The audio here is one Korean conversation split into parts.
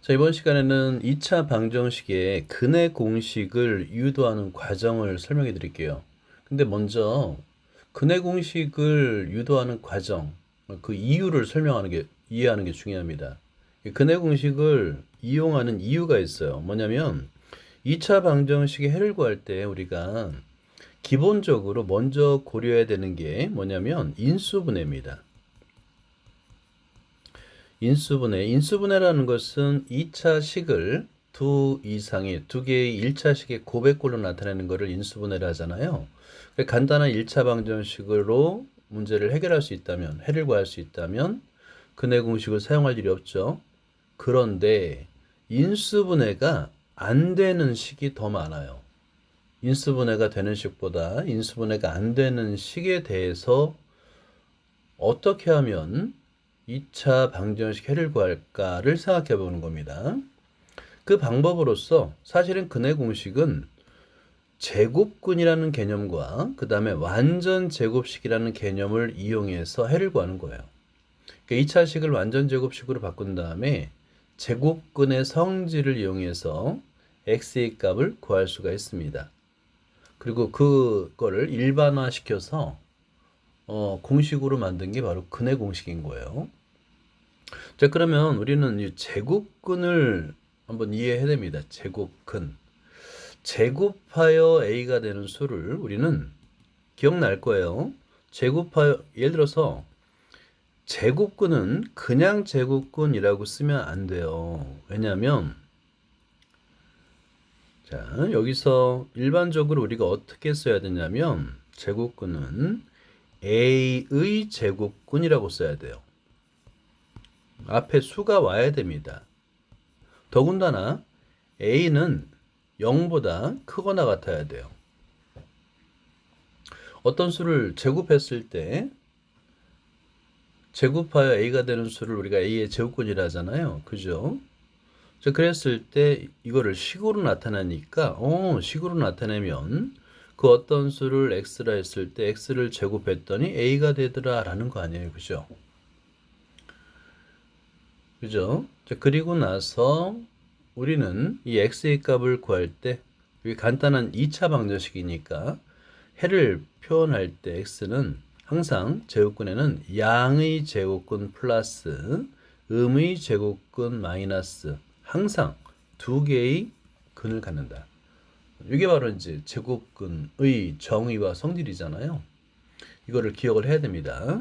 자, 이번 시간에는 2차 방정식의 근의 공식을 유도하는 과정을 설명해 드릴게요. 근데 먼저 근의 공식을 유도하는 과정, 그 이유를 이해하는 게 중요합니다. 이 근의 공식을 이용하는 이유가 있어요. 뭐냐면 2차 방정식의 해를 구할 때 우리가 기본적으로 먼저 고려해야 되는 게 뭐냐면 인수분해입니다. 인수분해라는 것은 2차 식을 두 개의 1차 식의 곱했꼴로 나타내는 것을 인수분해를 하잖아요. 간단한 1차 방정식으로 문제를 해결할 수 있다면, 해를 구할 수 있다면 근해 공식을 사용할 일이 없죠. 그런데 인수분해가 안 되는 식이 더 많아요. 인수분해가 되는 식보다 인수분해가 안 되는 식에 대해서 어떻게 하면 2차 방정식 해를 구할까를 생각해 보는 겁니다. 그 방법으로서 사실은 근해 공식은 제곱근이라는 개념과 그 다음에 완전 제곱식이라는 개념을 이용해서 해를 구하는 거예요. 그러니까 2차식을 완전 제곱식으로 바꾼 다음에 제곱근의 성질을 이용해서 x의 값을 구할 수가 있습니다. 그리고 그거를 일반화시켜서 공식으로 만든 게 바로 근해 공식인 거예요. 자, 그러면 우리는 이 제곱근을 한번 이해해야 됩니다. 제곱근. 제곱하여 a가 되는 수를 우리는 기억날 거예요. 예를 들어서 제곱근은 그냥 제곱근이라고 쓰면 안 돼요. 왜냐하면 자, 여기서 일반적으로 우리가 어떻게 써야 되냐면 제곱근은 a의 제곱근이라고 써야 돼요. 앞에 수가 와야 됩니다. 더군다나 a는 0보다 크거나 같아야 돼요. 어떤 수를 제곱했을 때 제곱하여 a가 되는 수를 우리가 a의 제곱근이라 하잖아요. 그죠? 자, 그랬을 때 이거를 식으로 나타나니까 식으로 나타내면 그 어떤 수를 x라 했을 때 x를 제곱했더니 a가 되더라 라는 거 아니에요. 그죠? 그죠? 자, 그리고 나서 우리는 이 x의 값을 구할 때 이게 간단한 2차 방정식이니까 해를 표현할 때 x는 항상 제곱근에는 양의 제곱근 플러스 음의 제곱근 마이너스 항상 두 개의 근을 갖는다. 이게 바로 이제 제곱근의 정의와 성질이잖아요. 이거를 기억을 해야 됩니다.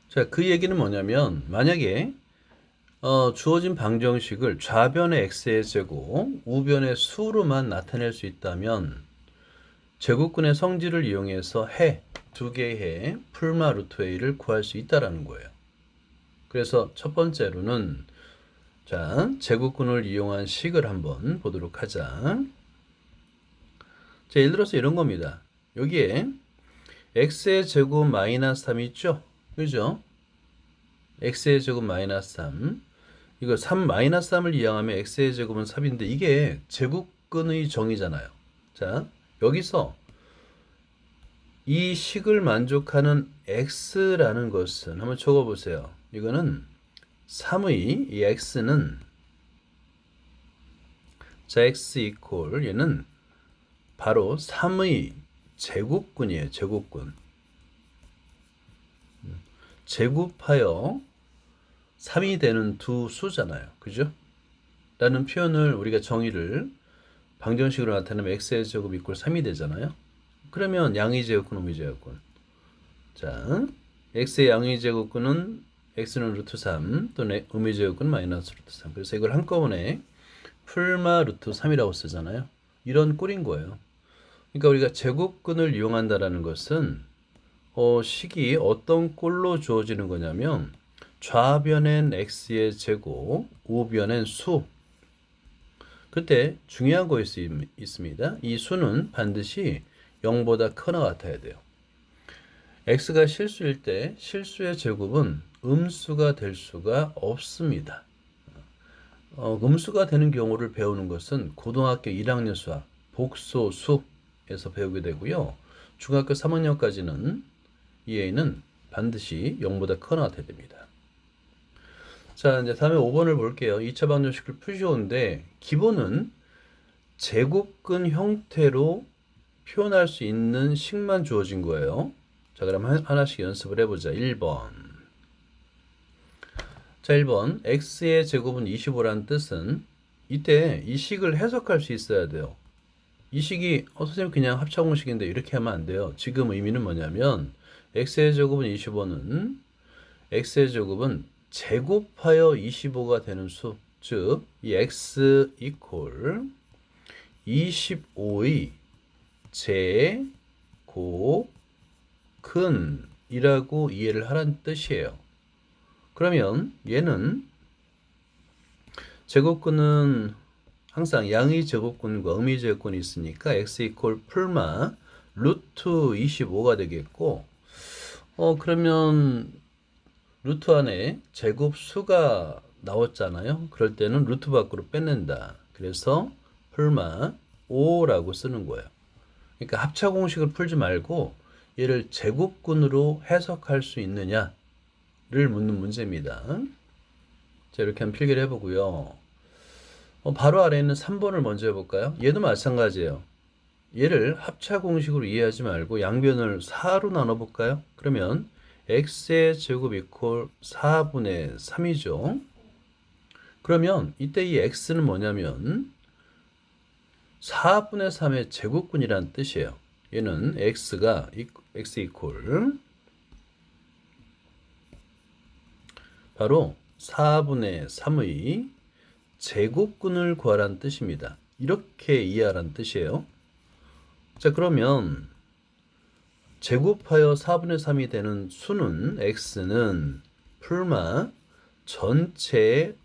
자, 그 얘기는 뭐냐면 만약에 주어진 방정식을 좌변의 x의 제곱, 우변의 수로만 나타낼 수 있다면 제곱근의 성질을 이용해서 두 개의 해, 풀마 루트 a를 구할 수 있다라는 거예요. 그래서 첫 번째로는 자, 제곱근을 이용한 식을 한번 보도록 하자. 자, 예를 들어서 이런 겁니다. 여기에 x의 제곱 마이너스 3이 있죠? 그죠? x의 제곱 마이너스 3. 이거 3 마이너스 3을 이항하면 x의 제곱은 3인데 이게 제곱근의 정의잖아요. 자, 여기서 이 식을 만족하는 x라는 것은 한번 적어보세요. 이거는 3의 이 x는 자 x 이퀄 얘는 바로 3의 제곱근이에요. 제곱근. 제곱하여 3이 되는 두 수잖아요. 그죠? 라는 표현을 우리가 정의를 방정식으로 나타내면 x의 제곱 이퀄 3이 되잖아요. 그러면 양의 제곱근, 음의 제곱근. 자, x의 양의 제곱근은 x는 루트 3 또는 음의 제곱근 마이너스 루트 3. 그래서 이걸 한꺼번에 풀마 루트 3이라고 쓰잖아요. 이런 꼴인 거예요. 그러니까 우리가 제곱근을 이용한다라는 것은 식이 어떤 꼴로 주어지는 거냐면 좌변엔 x의 제곱, 우변엔 수. 그때 중요한 거 있습니다. 이 수는 반드시 0보다 크거나 같아야 돼요. x가 실수일 때 실수의 제곱은 음수가 될 수가 없습니다. 음수가 되는 경우를 배우는 것은 고등학교 1학년 수학 복소수에서 배우게 되고요. 중학교 3학년까지는 이 a는 반드시 0보다 크거나 같아야 됩니다. 자, 이제 다음에 5번을 볼게요. 2차 방정식을 푸시오인데 기본은 제곱근 형태로 표현할 수 있는 식만 주어진 거예요. 자, 그럼 하나씩 연습을 해보자. 1번. 자, 1번. x의 제곱은 25라는 뜻은 이때 이 식을 해석할 수 있어야 돼요. 이 식이 선생님 그냥 합차공식인데 이렇게 하면 안 돼요. 지금 의미는 뭐냐면 x의 제곱은 25는 x의 제곱은 제곱하여 25가 되는 수, 즉 이 x 이퀄 25의 제곱근이라고 이해를 하라는 뜻이에요. 그러면 얘는 제곱근은 항상 양의 제곱근과 음의 제곱근이 있으니까 x 이퀄 풀마 루트 25가 되겠고, 그러면 루트 안에 제곱수가 나왔잖아요. 그럴 때는 루트 밖으로 빼낸다. 그래서 풀마 5라고 쓰는 거예요. 그러니까 합차 공식을 풀지 말고 얘를 제곱근으로 해석할 수 있느냐를 묻는 문제입니다. 자, 이렇게 한번 필기를 해보고요. 바로 아래에 있는 3번을 먼저 해볼까요? 얘도 마찬가지예요. 얘를 합차 공식으로 이해하지 말고 양변을 4로 나눠볼까요? 그러면 x의 제곱 이퀄 4분의 3이죠. 그러면 이때 이 x는 뭐냐면 4분의 3의 제곱근이라는 뜻이에요. 얘는 x가 x 이퀄 바로 4분의 3의 제곱근을 구하라는 뜻입니다. 이렇게 이해하라는 뜻이에요. 자, 그러면 제곱하여 4분의 3이 되는 수는 x는 풀마 전체의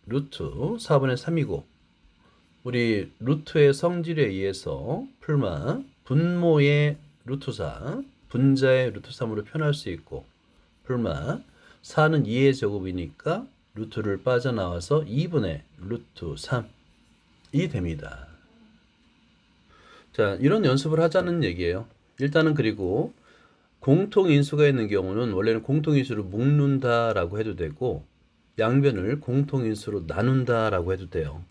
루트 4분의 3이고 우리 루트의 성질에 의해서 풀마 분모의 루트 4, 분자의 루트 3으로 표현할 수 있고 풀마 4는 2의 제곱이니까 루트를 빠져나와서 2분의 루트 3이 됩니다. 자, 이런 연습을 하자는 얘기예요. 일단은 그리고 공통인수가 있는 경우는 원래는 공통인수로 묶는다라고 해도 되고 양변을 공통인수로 나눈다라고 해도 돼요.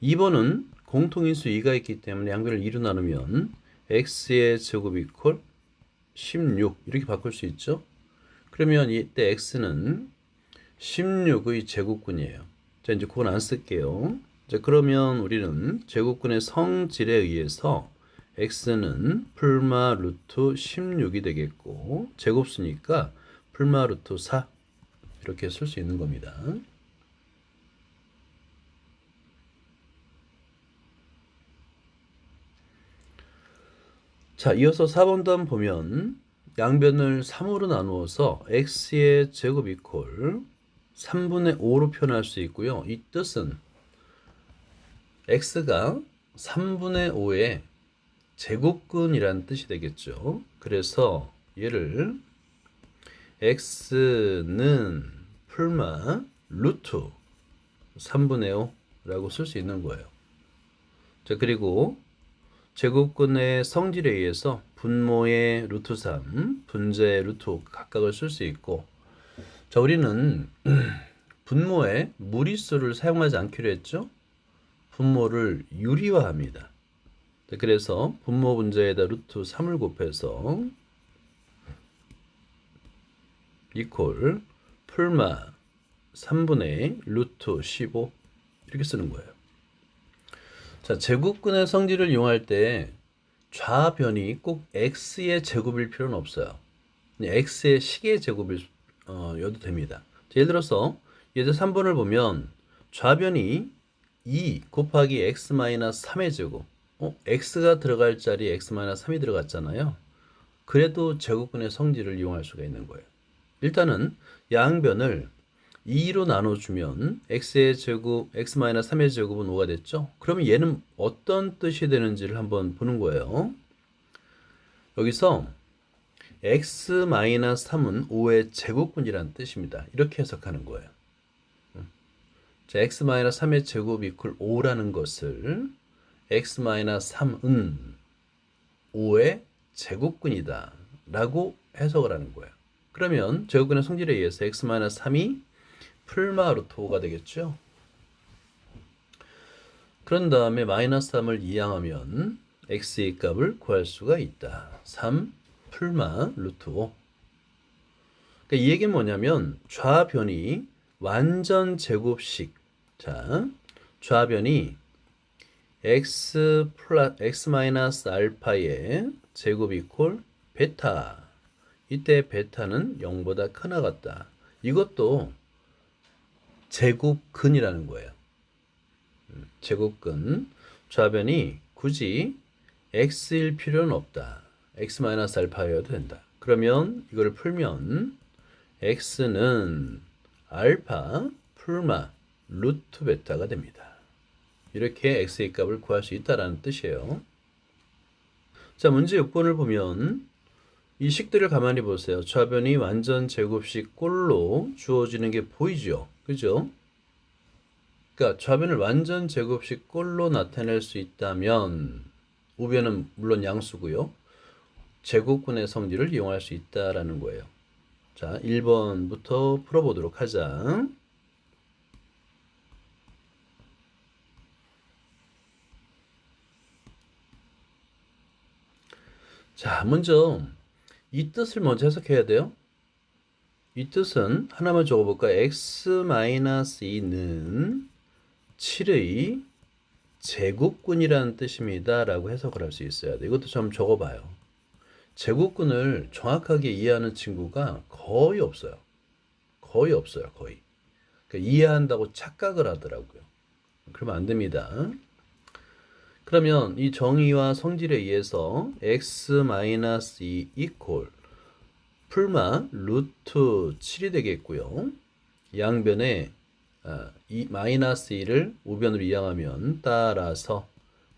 2번은 공통인수 2가 있기 때문에 양변을 2로 나누면 x의 제곱 이퀄 16 이렇게 바꿀 수 있죠. 그러면 이때 x는 16의 제곱근이에요. 자, 이제 그건 안 쓸게요. 자, 그러면 우리는 제곱근의 성질에 의해서 x는 풀마 루트 16이 되겠고 제곱수니까 풀마 루트 4 이렇게 쓸 수 있는 겁니다. 자, 이어서 4번도 한번 보면 양변을 3으로 나누어서 x의 제곱 이퀄 3분의 5로 표현할 수 있고요. 이 뜻은 x가 3분의 5의 제곱근이라는 뜻이 되겠죠. 그래서 얘를 x는 풀마 루트 3분의 5라고 쓸 수 있는 거예요. 자, 그리고 제곱근의 성질에 의해서 분모의 루트 3, 분자의 루트 5 각각을 쓸 수 있고 자, 우리는 분모에 무리수를 사용하지 않기로 했죠. 분모를 유리화합니다. 자, 그래서 분모 분자에다 루트 3을 곱해서 이퀄 풀마 3분의 루트 15 이렇게 쓰는 거예요. 자, 제곱근의 성질을 이용할 때 좌변이 꼭 x의 제곱일 필요는 없어요. x의 식의 제곱여도 됩니다. 자, 예를 들어서 예제 3번을 보면 좌변이 2 곱하기 x-3의 제곱 x가 들어갈 자리에 x-3이 들어갔잖아요. 그래도 제곱근의 성질을 이용할 수가 있는 거예요. 일단은 양변을 2로 나눠주면 x의 제곱, x-3의 제곱은 5가 됐죠? 그러면 얘는 어떤 뜻이 되는지를 한번 보는 거예요. 여기서 x-3은 5의 제곱근이라는 뜻입니다. 이렇게 해석하는 거예요. 자, x-3의 제곱 이퀄 5라는 것을 x-3은 5의 제곱근이다 라고 해석을 하는 거예요. 그러면 제곱근의 성질에 의해서 x-3이 풀마 루트 5가 되겠죠. 그런 다음에 마이너스 3을 이항하면 x의 값을 구할 수가 있다. 3 풀마 루트 5. 그러니까 이 얘기는 뭐냐면 좌변이 완전 제곱식. 자, 좌변이 x 플러스 x 마이너스 알파의 제곱 이퀄 베타. 이때 베타는 0보다 크나 같다. 이것도 제곱근이라는 거예요. 제곱근. 좌변이 굳이 x일 필요는 없다. x 마이너스 알파여도 된다. 그러면 이걸 풀면 x는 알파 풀마 루트 베타가 됩니다. 이렇게 x의 값을 구할 수 있다는 뜻이에요. 자, 문제 6번을 보면 이 식들을 가만히 보세요. 좌변이 완전 제곱식 꼴로 주어지는 게 보이죠? 그죠? 그러니까 좌변을 완전 제곱식 꼴로 나타낼 수 있다면 우변은 물론 양수고요. 제곱근의 성질을 이용할 수 있다라는 거예요. 자, 1번부터 풀어보도록 하자. 자, 먼저 이 뜻을 먼저 해석해야 돼요. 이 뜻은 하나만 적어볼까? x-2는 7의 제곱근이라는 뜻입니다. 라고 해석을 할 수 있어야 돼. 이것도 좀 적어봐요. 제곱근을 정확하게 이해하는 친구가 거의 없어요. 거의 없어요. 거의. 그러니까 이해한다고 착각을 하더라고요. 그러면 안 됩니다. 그러면 이 정의와 성질에 의해서 x-2 이퀄 풀마 루트 7이 되겠고요. 양변에 이 마이너스 2를 우변으로 이항하면 따라서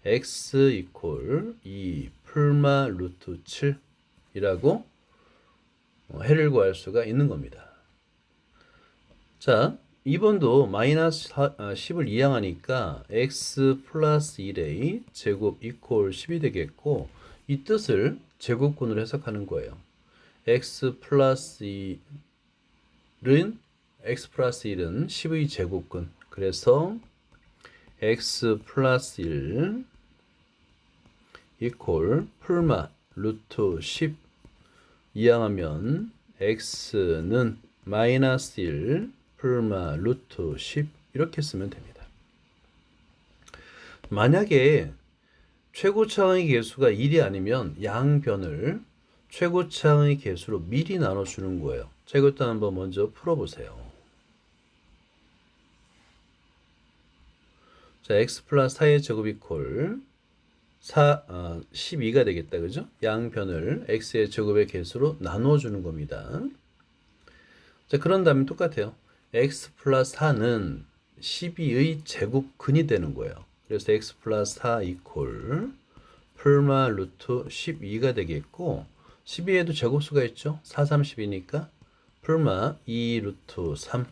x 이퀄 2 풀마 루트 7이라고 해를 구할 수가 있는 겁니다. 자, 2번도 마이너스 10을 이항하니까 x 플러스 1의 제곱 이퀄 10이 되겠고 이 뜻을 제곱근으로 해석하는 거예요. x 플러스 1은 10의 제곱근. 그래서 x 플러스 1 이퀄 풀마 루트 10 이항하면 x는 마이너스 1 풀마 루트 10 이렇게 쓰면 됩니다. 만약에 최고차항의 개수가 1이 아니면 양변을 최고차항의 개수로 미리 나눠주는 거예요. 자, 이것도 한번 먼저 풀어보세요. 자, x 플러스 4의 제곱 이퀄 12가 되겠다. 그죠? 양변을 x의 제곱의 개수로 나눠주는 겁니다. 자, 그런 다음에 똑같아요. x 플러스 4는 12의 제곱근이 되는 거예요. 그래서 x 플러스 4 이퀄 풀마 루트 12가 되겠고 12에도 제곱수가 있죠. 4, 30이니까 풀마 2 루트 3.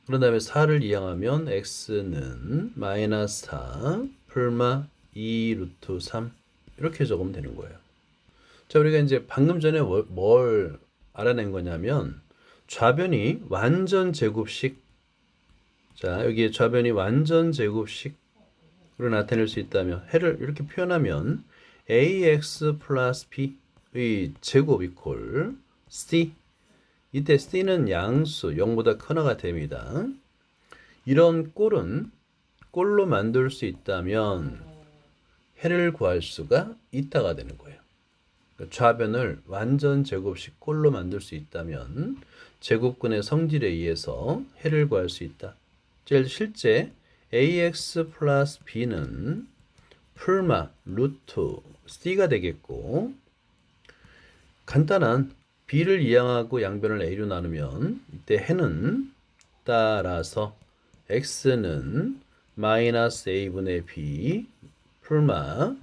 그런 다음에 4를 이항하면 x는 마이너스 4 풀마 2 루트 3 이렇게 적으면 되는 거예요. 자, 우리가 이제 방금 전에 뭘 알아낸 거냐면 좌변이 완전 제곱식. 자, 여기에 좌변이 완전 제곱식으로 나타낼 수 있다면 해를 이렇게 표현하면 ax 플러스 b의 제곱 이퀄 c. 이때 c는 양수 0보다 크나가 됩니다. 이런 꼴은 꼴로 만들 수 있다면 해를 구할 수가 있다가 되는 거예요. 좌변을 완전 제곱식 꼴로 만들 수 있다면 제곱근의 성질에 의해서 해를 구할 수 있다. 실제 ax 플러스 b는 풀마 루트 c가 되겠고 간단한 b를 이항하고 양변을 a로 나누면 이때 해는 따라서 x는 마이너스 a분의 b 풀마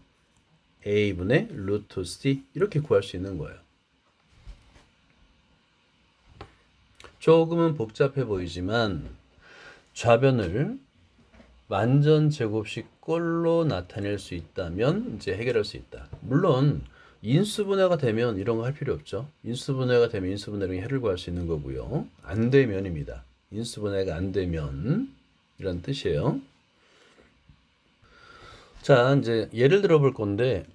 a분의 루트 c 이렇게 구할 수 있는 거예요. 조금은 복잡해 보이지만 좌변을 완전 제곱식 꼴로 나타낼 수 있다면 이제 해결할 수 있다. 물론 인수분해가 되면 이런 거 할 필요 없죠. 인수분해가 되면 인수분해랑 해를 구할 수 있는 거고요. 안 되면입니다. 인수분해가 안 되면 이런 뜻이에요. 자, 이제 예를 들어 볼 건데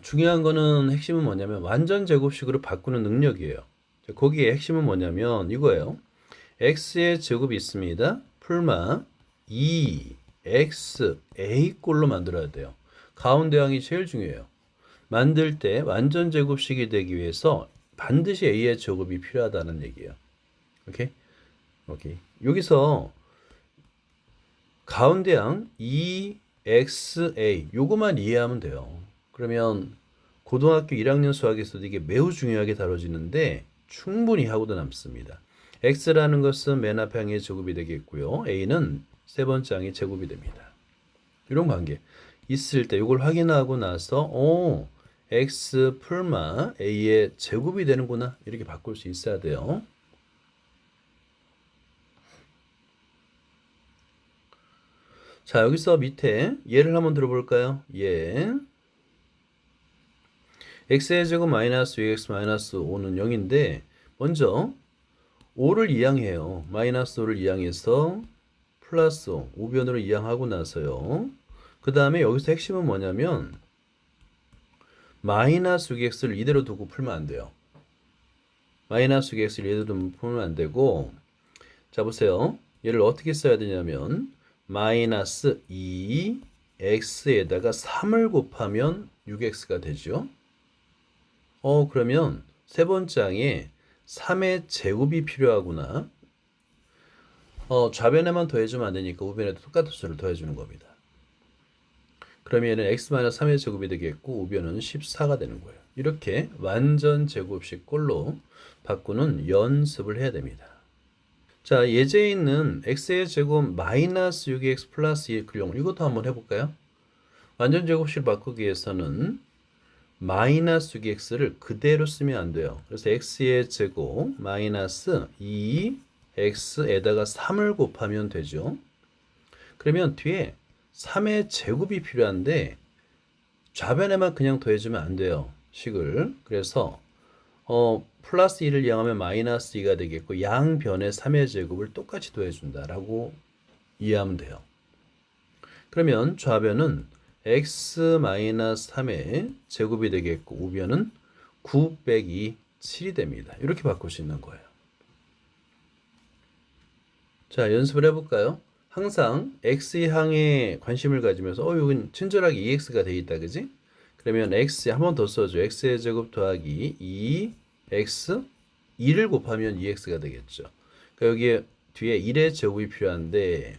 중요한 거는 핵심은 뭐냐면 완전 제곱식으로 바꾸는 능력이에요. 거기에 핵심은 뭐냐면 이거예요. x의 제곱이 있습니다. 풀마 2x a 꼴로 만들어야 돼요. 가운데 항이 제일 중요해요. 만들 때 완전 제곱식이 되기 위해서 반드시 a의 제곱이 필요하다는 얘기예요. 오케이? 오케이. 여기서 가운데항 2xa 요거만 이해하면 돼요. 그러면 고등학교 1학년 수학에서도 이게 매우 중요하게 다뤄지는데 충분히 하고도 남습니다. x라는 것은 맨 앞에 항의 제곱이 되겠고요. a는 세 번째 항의 제곱이 됩니다. 이런 관계 있을 때 이걸 확인하고 나서 x 풀마 a의 제곱이 되는구나 이렇게 바꿀 수 있어야 돼요. 자, 여기서 밑에 예를 한번 들어볼까요? 예. x의 제곱 마이너스 6x 마이너스 5는 0인데 먼저 5를 이항해요. 마이너스 5를 이항해서 플러스 5, 우변으로 이항하고 나서요. 그 다음에 여기서 핵심은 뭐냐면 마이너스 6x를 이대로 두고 풀면 안 돼요. 마이너스 6x를 이대로 두고 풀면 안 되고 자 보세요. 얘를 어떻게 써야 되냐면 마이너스 2x에다가 3을 곱하면 6x가 되죠. 그러면 세 번째 항에 3의 제곱이 필요하구나. 좌변에만 더해주면 안 되니까 우변에도 똑같은 수를 더해주는 겁니다. 그러면 얘는 x-3의 제곱이 되겠고 우변은 14가 되는 거예요. 이렇게 완전 제곱식 꼴로 바꾸는 연습을 해야 됩니다. 자, 예제에 있는 x의 제곱 마이너스 6x 플러스 2의 근용 이것도 한번 해볼까요? 완전 제곱식을 바꾸기 위해서는 마이너스 6x를 그대로 쓰면 안 돼요. 그래서 x의 제곱 마이너스 2x에다가 3을 곱하면 되죠. 그러면 뒤에 3의 제곱이 필요한데 좌변에만 그냥 더해주면 안 돼요. 식을. 그래서 플러스 2를 이항하면 마이너스 2가 되겠고 양변에 3의 제곱을 똑같이 더해준다라고 이해하면 돼요. 그러면 좌변은 x-3의 제곱이 되겠고 우변은 9 빼기 7이 됩니다. 이렇게 바꿀 수 있는 거예요. 자, 연습을 해볼까요? 항상 x항에 관심을 가지면서 여긴 친절하게 2x가 돼 있다, 그지? 그러면 x 한 번 더 써줘. x의 제곱 더하기 2x 2를 곱하면 2x가 되겠죠. 그러니까 여기에 뒤에 1의 제곱이 필요한데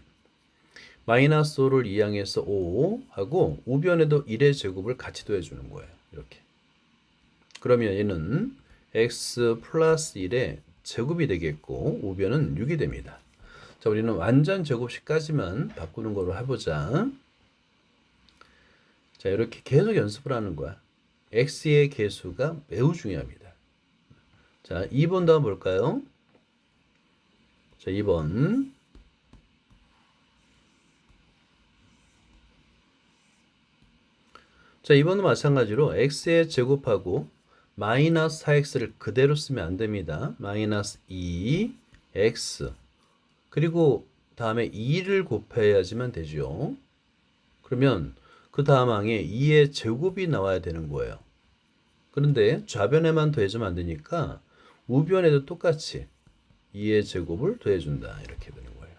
마이너스 5를 이항해서 5 하고 우변에도 1의 제곱을 같이 더해주는 거예요. 이렇게. 그러면 얘는 x 플러스 1의 제곱이 되겠고 우변은 6이 됩니다. 자, 우리는 완전 제곱식까지만 바꾸는 거로 해보자. 자, 이렇게 계속 연습을 하는 거야. x의 개수가 매우 중요합니다. 자, 2번도 한번 볼까요? 자, 2번. 자, 2번은 마찬가지로 x의 제곱하고 마이너스 4x를 그대로 쓰면 안 됩니다. 마이너스 2x 그리고 다음에 2를 곱해야지만 되죠. 그러면 그 다음 항에 2의 제곱이 나와야 되는 거예요. 그런데 좌변에만 더해주면 안 되니까 우변에도 똑같이 2의 제곱을 더해준다. 이렇게 되는 거예요.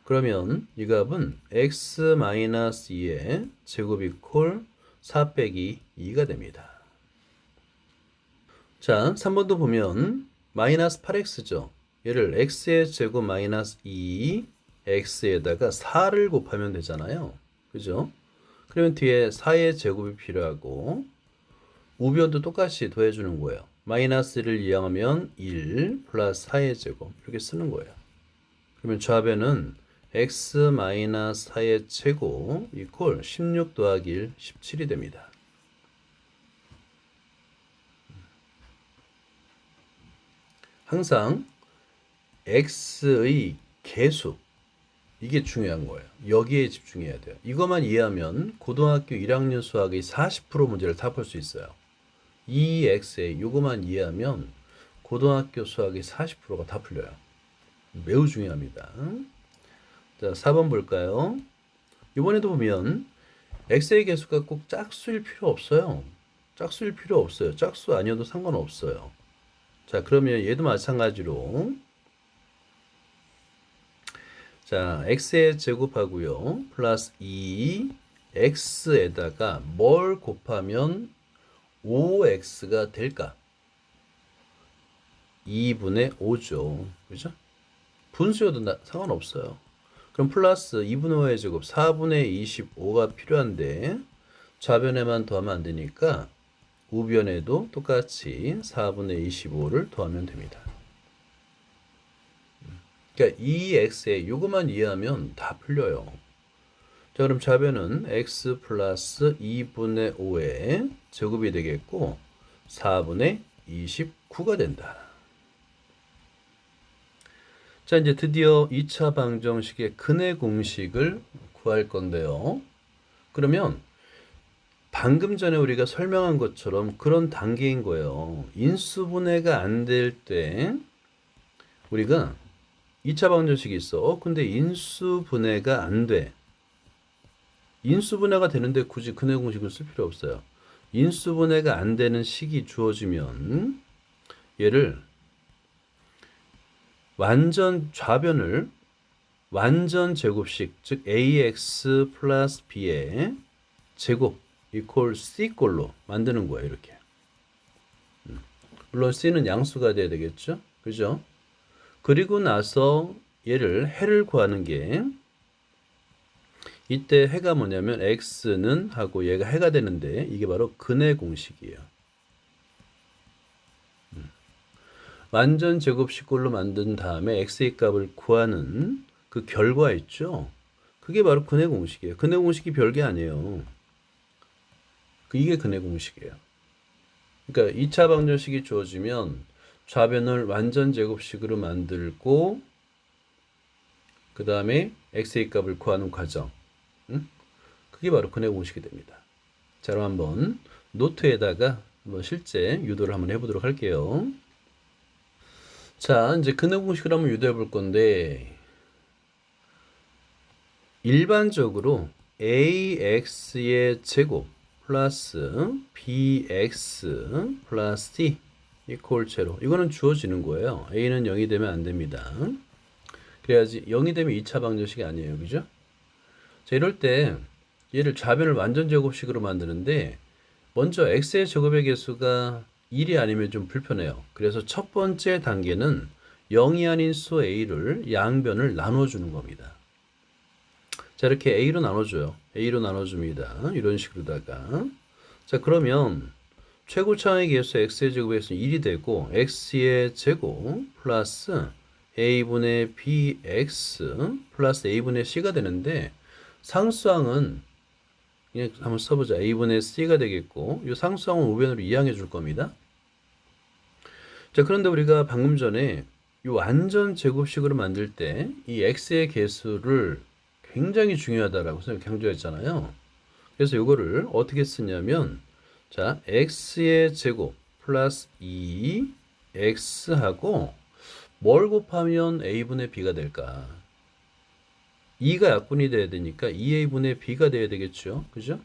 그러면 이 값은 x-2의 제곱 이퀄 4 빼기 2가 됩니다. 자, 3번도 보면 마이너스 8x죠. 얘를 x의 제곱 마이너스 2x에다가 4를 곱하면 되잖아요. 그죠? 그러면 뒤에 4의 제곱이 필요하고 우변도 똑같이 더해주는 거예요. 마이너스를 이항하면 1 플러스 4의 제곱 이렇게 쓰는 거예요. 그러면 좌변은 x 마이너스 4의 제곱 이퀄 16 더하기 1 17이 됩니다. 항상 x의 개수 이게 중요한 거예요. 여기에 집중해야 돼요. 이것만 이해하면 고등학교 1학년 수학의 40% 문제를 다 풀 수 있어요. 이 x에 이것만 이해하면 고등학교 수학의 40%가 다 풀려요. 매우 중요합니다. 자, 4번 볼까요? 이번에도 보면 x의 개수가 꼭 짝수일 필요 없어요. 짝수일 필요 없어요. 짝수 아니어도 상관없어요. 자, 그러면 얘도 마찬가지로 자, x에 제곱하고요. 플러스 2x에다가 뭘 곱하면 5x가 될까? 2분의 5죠. 그죠? 분수여도 상관없어요. 그럼 플러스 2분의 5의 제곱 4분의 25가 필요한데 좌변에만 더하면 안 되니까 우변에도 똑같이 4분의 25를 더하면 됩니다. 그러니까 이 x에 이것만 이해하면 다 풀려요. 자, 그럼 좌변은 x 플러스 2분의 5의 제곱이 되겠고 4분의 29가 된다. 자, 이제 드디어 2차 방정식의 근의 공식을 구할 건데요. 그러면 방금 전에 우리가 설명한 것처럼 그런 단계인 거예요. 인수분해가 안 될 때 우리가 2차 방정식이 있어. 근데 인수분해가 안 돼. 인수분해가 되는데 굳이 근의 공식을 쓸 필요 없어요. 인수분해가 안 되는 식이 주어지면 얘를 완전 좌변을 완전 제곱식, 즉 ax 플러스 b의 제곱 이퀄 c꼴로 만드는 거예요. 이렇게. 물론 c는 양수가 돼야 되겠죠. 그죠? 그리고 나서 얘를 해를 구하는 게 이때 해가 뭐냐면 x는 하고 얘가 해가 되는데 이게 바로 근의 공식이에요. 완전 제곱식꼴로 만든 다음에 x의 값을 구하는 그 결과 있죠. 그게 바로 근의 공식이에요. 근의 공식이 별게 아니에요. 이게 근의 공식이에요. 그러니까 2차 방정식이 주어지면 좌변을 완전 제곱식으로 만들고 그 다음에 x의 값을 구하는 과정. 그게 바로 근의 공식이 됩니다. 자, 그럼 한번 노트에다가 한번 실제 유도를 한번 해보도록 할게요. 자, 이제 근의 공식을 한번 유도해 볼 건데 일반적으로 ax의 제곱 플러스 bx 플러스 t 이퀄 제로 이거는 주어지는 거예요. a는 0이 되면 안 됩니다. 그래야지 0이 되면 2차 방정식이 아니에요. 그죠? 자, 이럴 때 얘를 좌변을 완전 제곱식으로 만드는데 먼저 x의 제곱의 개수가 1이 아니면 좀 불편해요. 그래서 첫 번째 단계는 0이 아닌 수 a를 양변을 나눠주는 겁니다. 자, 이렇게 a로 나눠줘요. a로 나눠줍니다. 이런 식으로다가 자, 그러면 최고차의 개수 x의 제곱에서 1이 되고 x의 제곱 플러스 a분의 bx 플러스 a분의 c가 되는데 상수항은 그냥 한번 써보자. a분의 c가 되겠고 이 상수항은 우변으로 이항해 줄 겁니다. 자, 그런데 우리가 방금 전에 이 완전 제곱식으로 만들 때 이 x의 개수를 굉장히 중요하다라고 강조했잖아요. 그래서 이거를 어떻게 쓰냐면 자, x의 제곱 플러스 2x하고 뭘 곱하면 a분의 b가 될까? 2가 약분이 돼야 되니까 2a분의 b가 돼야 되겠죠. 그죠?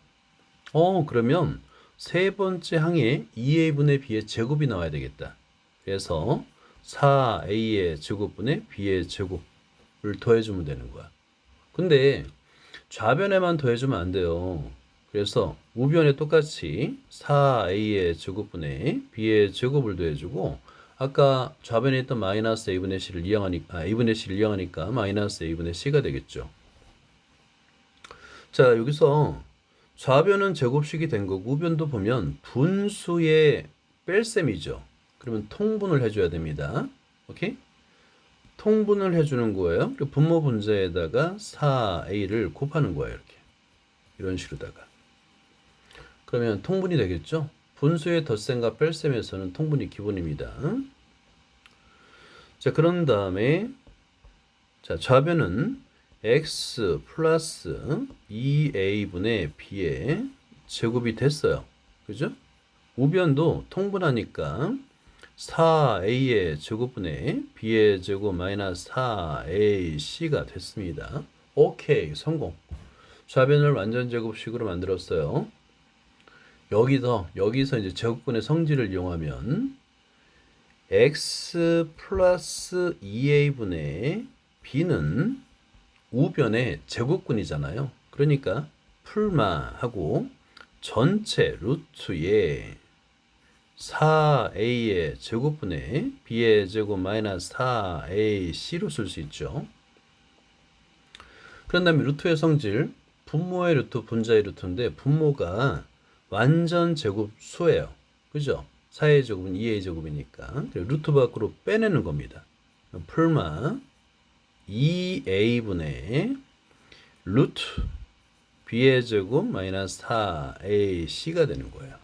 그러면 세 번째 항에 2a분의 b의 제곱이 나와야 되겠다. 그래서 4a의 제곱분의 b의 제곱을 더해주면 되는 거야. 근데 좌변에만 더해주면 안 돼요. 그래서 우변에 똑같이 4a의 제곱분의 b의 제곱을 더해주고 아까 좌변에 있던 마이너스 a분의 c를 이항하니까 a분의 c를 이항하니까 마이너스 a분의 c가 되겠죠. 자, 여기서 좌변은 제곱식이 된 거고 우변도 보면 분수의 뺄셈이죠. 그러면 통분을 해줘야 됩니다. 오케이? 통분을 해주는 거예요. 그리고 분모 분자에다가 4a를 곱하는 거예요. 이렇게 이런 식으로다가 그러면 통분이 되겠죠. 분수의 덧셈과 뺄셈에서는 통분이 기본입니다. 자, 그런 다음에 자, 좌변은 x 플러스 2a분의 b의 제곱이 됐어요. 그죠? 우변도 통분하니까 4a의 제곱분의 b의 제곱 마이너스 4ac가 됐습니다. 오케이, 성공. 좌변을 완전 제곱식으로 만들었어요. 여기서 이제 제곱분의 성질을 이용하면 x 플러스 2a분의 b는 우변의 제곱근이잖아요. 그러니까 풀마하고 전체 루트에 4a의 제곱분의 b의 제곱 마이너스 4ac로 쓸 수 있죠. 그런 다음에 루트의 성질, 분모의 루트, 분자의 루트인데 분모가 완전 제곱수예요. 그죠? 4의 제곱은 2의 제곱이니까 루트 밖으로 빼내는 겁니다. 풀마 2a분의 루트 b의 제곱 마이너스 4ac가 되는 거예요.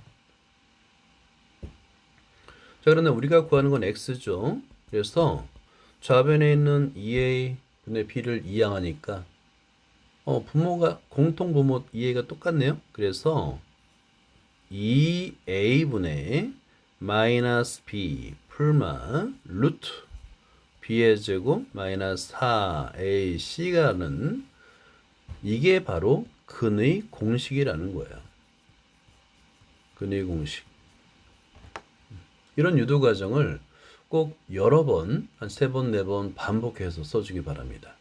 자, 그런데 우리가 구하는 건 x죠. 그래서 좌변에 있는 2a분의 b를 이항하니까 분모가 공통 분모 2a가 똑같네요. 그래서 2a분의 마이너스 b 풀마 루트 b의 제곱 마이너스 4ac가는 이게 바로 근의 공식이라는 거예요. 근의 공식. 이런 유도 과정을 꼭 여러 번, 한 3번, 4번 반복해서 써주기 바랍니다.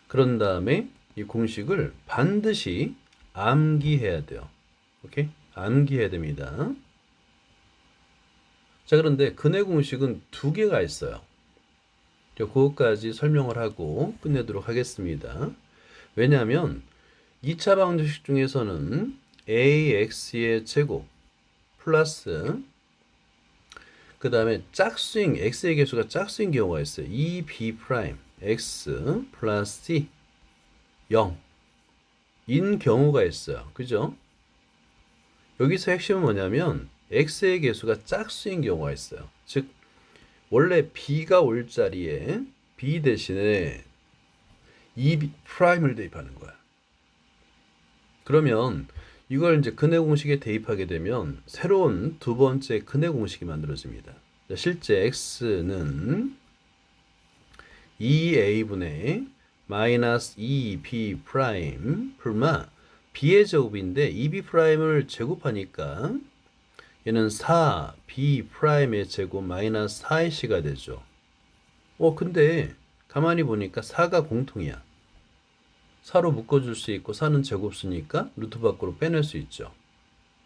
그런 다음에 이 공식을 반드시 암기해야 돼요. 오케이? 암기해야 됩니다. 자, 그런데 근의 공식은 2개가 있어요. 그것까지 설명을 하고 끝내도록 하겠습니다. 왜냐하면 2차 방정식 중에서는 ax의 제곱 플러스 그 다음에 짝수인 x의 개수가 짝수인 경우가 있어요. 2b 프라임 x 플러스 c 0인 경우가 있어요. 그죠? 여기서 핵심은 뭐냐면 x의 개수가 짝수인 경우가 있어요. 즉 원래 b가 올 자리에 b 대신에 2b 프라임을 대입하는 거야. 그러면 이걸 이제 근의 공식에 대입하게 되면 새로운 두 번째 근의 공식이 만들어집니다. 실제 x는 2a분의 마이너스 2b 프라임 풀마 b의 제곱인데 2b 프라임을 제곱하니까 얘는 4b 프라임의 제곱 마이너스 4ac가 되죠. 근데 가만히 보니까 4가 공통이야. 4로 묶어줄 수 있고 4는 제곱수니까 루트 밖으로 빼낼 수 있죠.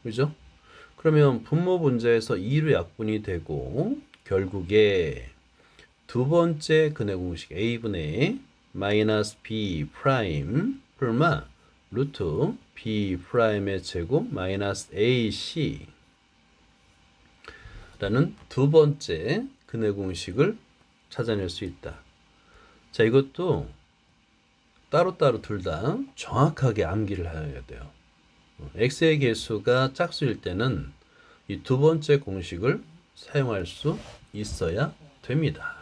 그죠? 그러면 분모 분자에서 2로 약분이 되고 결국에 두 번째 근의 공식 a분의 마이너스 b 프라임 풀마 루트 b 프라임의 제곱 마이너스 ac 라는 두 번째 근의 공식을 찾아낼 수 있다. 자, 이것도 따로따로 둘 다 정확하게 암기를 해야 돼요. x의 개수가 짝수일 때는 이 두 번째 공식을 사용할 수 있어야 됩니다.